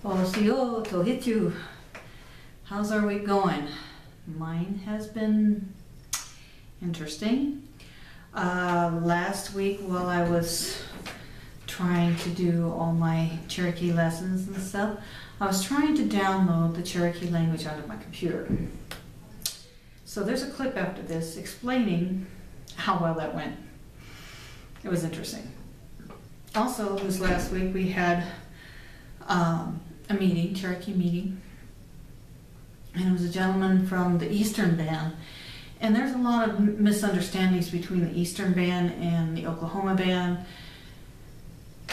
Osio Tohitu. How's our week going? Mine has been interesting. Last week, while I was trying to do all my Cherokee lessons and stuff, I was trying to download the Cherokee language onto my computer. So there's a clip after this explaining how well that went. It was interesting. Also, this last week we had a meeting, Cherokee meeting, and it was a gentleman from the Eastern Band. And there's a lot of misunderstandings between the Eastern Band and the Oklahoma Band,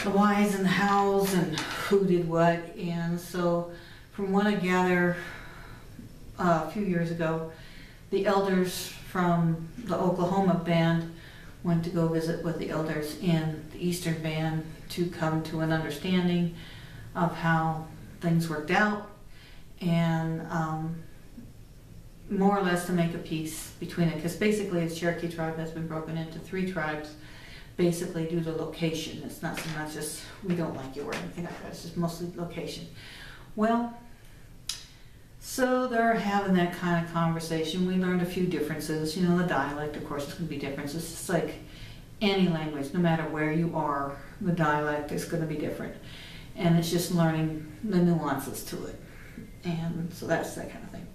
the whys and the hows and who did what. And so from what I gather a few years ago, the elders from the Oklahoma Band went to go visit with the elders in the Eastern Band to come to an understanding of how things worked out, and more or less to make a peace between it, because basically the Cherokee tribe has been broken into 3 tribes basically due to location. It's not so much just we don't like you or anything like that, it's just mostly location. Well, so they're having that kind of conversation. We learned a few differences. You know, the dialect, of course, is going to be different. It's just like any language, no matter where you are, the dialect is going to be different. And it's just learning the nuances to it. And so that's that kind of thing.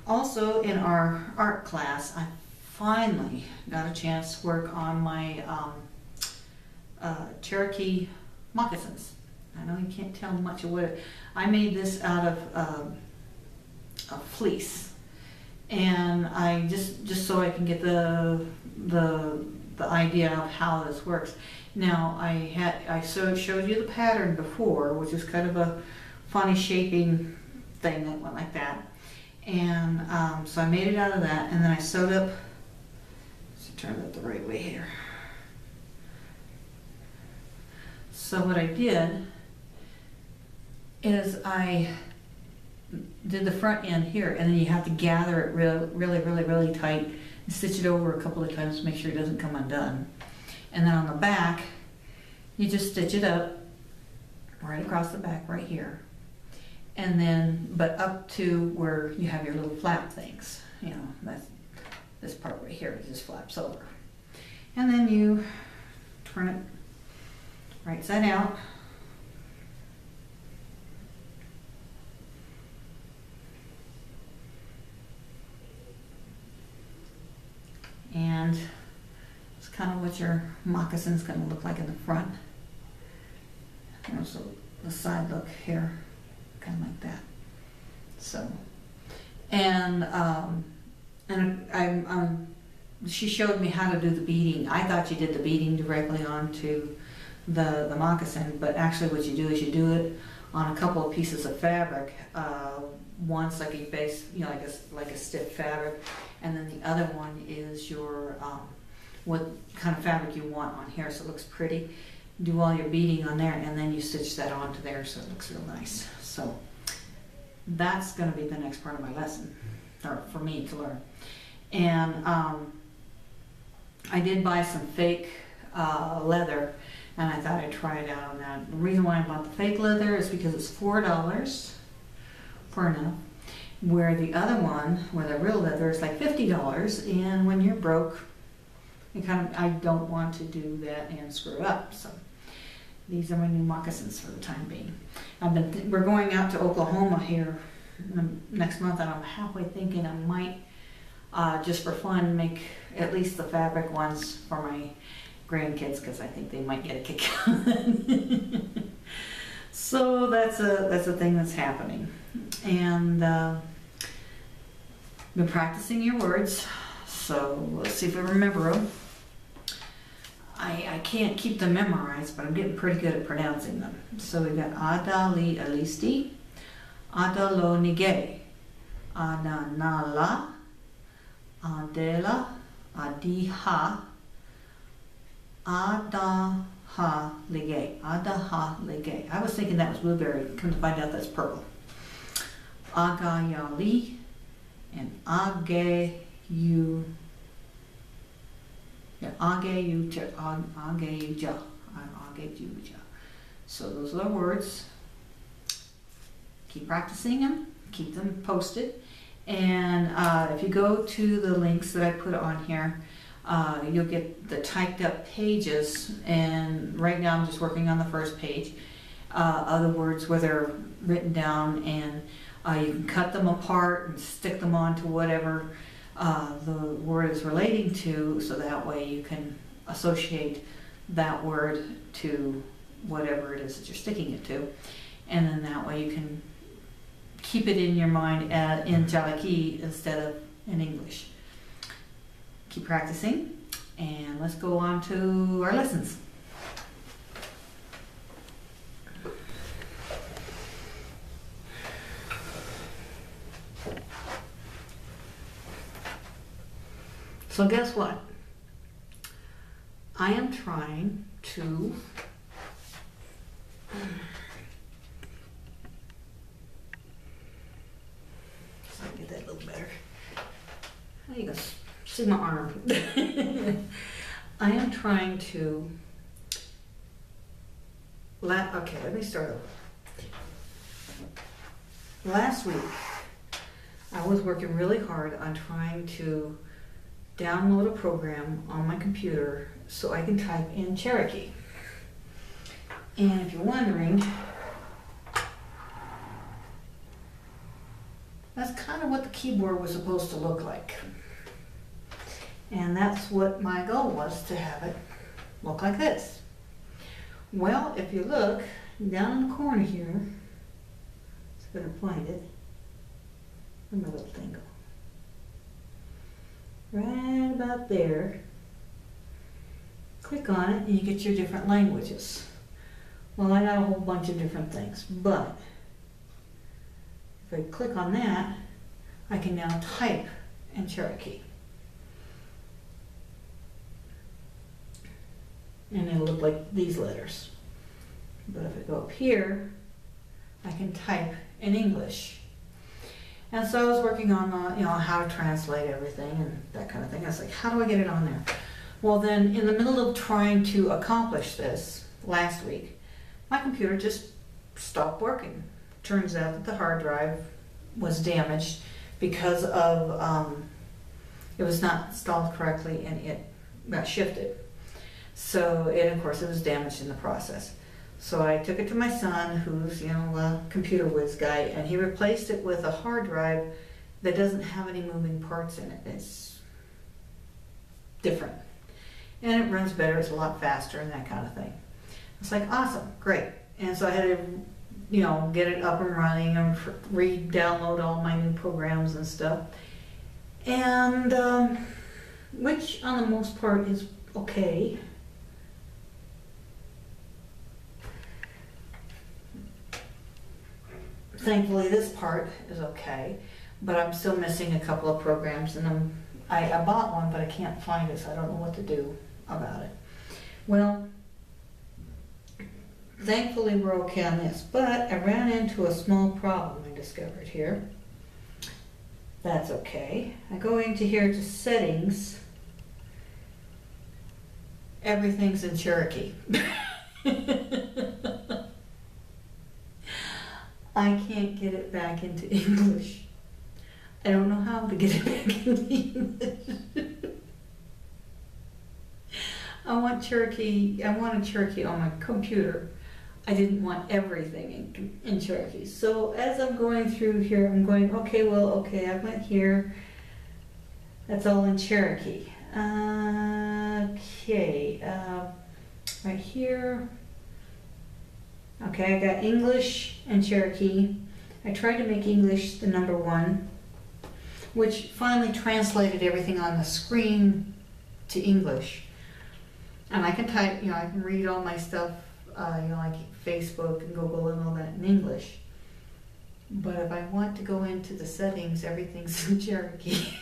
Also, in our art class, I finally got a chance to work on my Cherokee moccasins. I know you can't tell much of what it, I made this out of a fleece, and I just so I can get the idea of how this works. Now I showed you the pattern before, which is kind of a funny shaping thing that went like that, and so I made it out of that, and then I sewed up. Let's turn it the right way here. So what I did is I did the front end here, and then you have to gather it really tight and stitch it over a couple of times to make sure it doesn't come undone. And then on the back, you just stitch it up right across the back right here. And then, but up to where you have your little flap things, you know, that's this part right here, it just flaps over. And then you turn it right side out. And it's kind of what your moccasin is going to look like in the front. There's the side look here, kind of like that. So, and she showed me how to do the beading. I thought you did the beading directly onto the moccasin, but actually what you do is you do it on a couple of pieces of fabric. One's like a base, you know, like a stiff fabric, and then the other one is your what kind of fabric you want on here, so it looks pretty. Do all your beading on there, and then you stitch that onto there, so it looks real nice. So that's going to be the next part of my lesson, or for me to learn. And I did buy some fake leather, and I thought I'd try it out on that. The reason why I bought the fake leather is because it's $4 for enough, where the other one, where the real leather, is like $50, and when you're broke, you I don't want to do that and screw up. So these are my new moccasins for the time being. We're going out to Oklahoma here next month, and I'm halfway thinking I might, just for fun, make at least the fabric ones for my grandkids, because I think they might get a kick out of it. So that's a thing that's happening. And been practicing your words, so let's see if I remember them. I can't keep them memorized, but I'm getting pretty good at pronouncing them. So we got Ada li alisti, Ada lo nige, Ada nala, Adela, Adiha, Ada ha lige, Ada ha lige. I was thinking that was blueberry, come to find out that's purple. Agayali and Ageyu. Yeah, Ageyuja. So those are the words. keep practicing them, keep them posted. And if you go to the links that I put on here, you'll get the typed up pages. And right now I'm just working on the first page. Other words where they're written down, and you can cut them apart and stick them onto whatever the word is relating to, so that way you can associate that word to whatever it is that you're sticking it to. And then that way you can keep it in your mind in Jaliki instead of in English. Keep practicing, and let's go on to our lessons. So guess what? I am trying to get that a little better. You can see my arm. I am trying to okay, let me start over. Last week I was working really hard on trying to download a program on my computer so I can type in Cherokee. And if you're wondering, that's kind of what the keyboard was supposed to look like. And that's what my goal was, to have it look like this. Well, if you look down in the corner here, it's going to find it. Where'd my little thing go? Right about there. Click on it and you get your different languages. Well, I got a whole bunch of different things, but if I click on that, I can now type in Cherokee. And it'll look like these letters. But if I go up here, I can type in English. And so I was working on, how to translate everything and that kind of thing. I was like, how do I get it on there? Well, then in the middle of trying to accomplish this last week, my computer just stopped working. Turns out that the hard drive was damaged because of, it was not installed correctly and it got shifted. So, and of course it was damaged in the process. So I took it to my son, who's, a computer whiz guy, and he replaced it with a hard drive that doesn't have any moving parts in it. It's different. And it runs better, it's a lot faster and that kind of thing. It's like, awesome, great. And so I had to, get it up and running and re-download all my new programs and stuff. And, which on the most part is okay. Thankfully, this part is okay, but I'm still missing a couple of programs, and I bought one, but I can't find it, so I don't know what to do about it. Well, thankfully we're okay on this, but I ran into a small problem I discovered here. That's okay. I go into here to settings. Everything's in Cherokee. I can't get it back into English. I don't know how to get it back into English. I want a Cherokee on my computer. I didn't want everything in Cherokee. So as I'm going through here, I'm going, okay, I went here. That's all in Cherokee. Okay, right here. Okay, I got English and Cherokee. I tried to make English the #1, which finally translated everything on the screen to English. And I can type, I can read all my stuff, like Facebook and Google and all that in English. But if I want to go into the settings, everything's in Cherokee.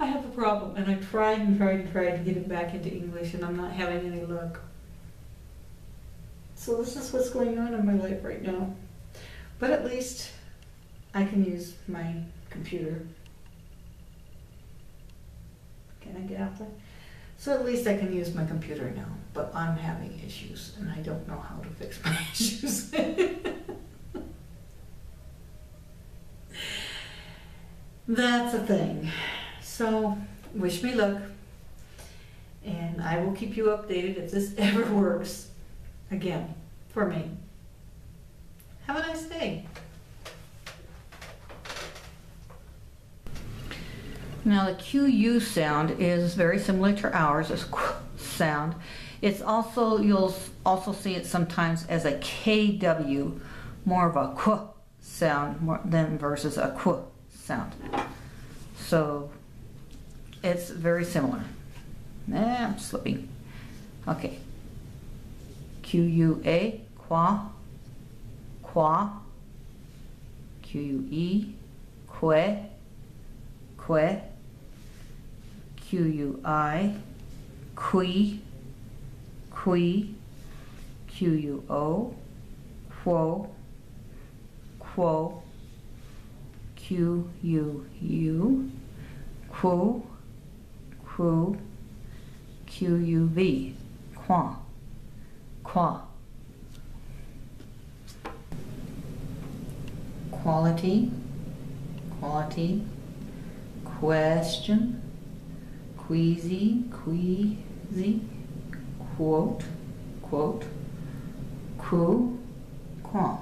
I have a problem, and I tried and tried and tried to get it back into English, and I'm not having any luck. So this is what's going on in my life right now. But at least I can use my computer. Can I get out there? So at least I can use my computer now, but I'm having issues and I don't know how to fix my issues. That's a thing. So wish me luck, and I will keep you updated if this ever works again for me. Have a nice day. Now the QU sound is very similar to ours, it's qu sound. It's also, you'll also see it sometimes as a KW, more of a qu sound than versus a qu sound. So it's very similar. I'm slipping. Okay. QUA, qua, qua. QUE, que, que. QUI, qui, qui. QUO, quo, quo. QUU, quo, quo. QUV, qua, qua. Quality, quality. Question, queasy, queasy. Quote, quote. Crew, qua.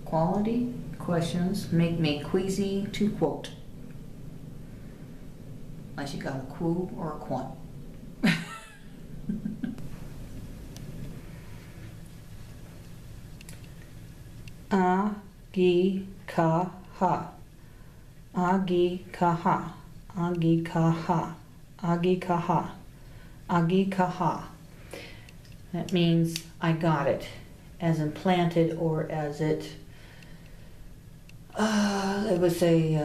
Quality questions make me queasy to quote. Unless you got a quo or a quant. Agi ka ha. Agi ka ha. Agi ka ha. Agi ka ha. Agi ka ha. That means I got it, as implanted or as it. It would say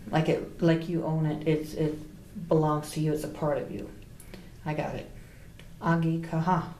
like you own it. It belongs to you. It's a part of you. I got it. Agi ka ha.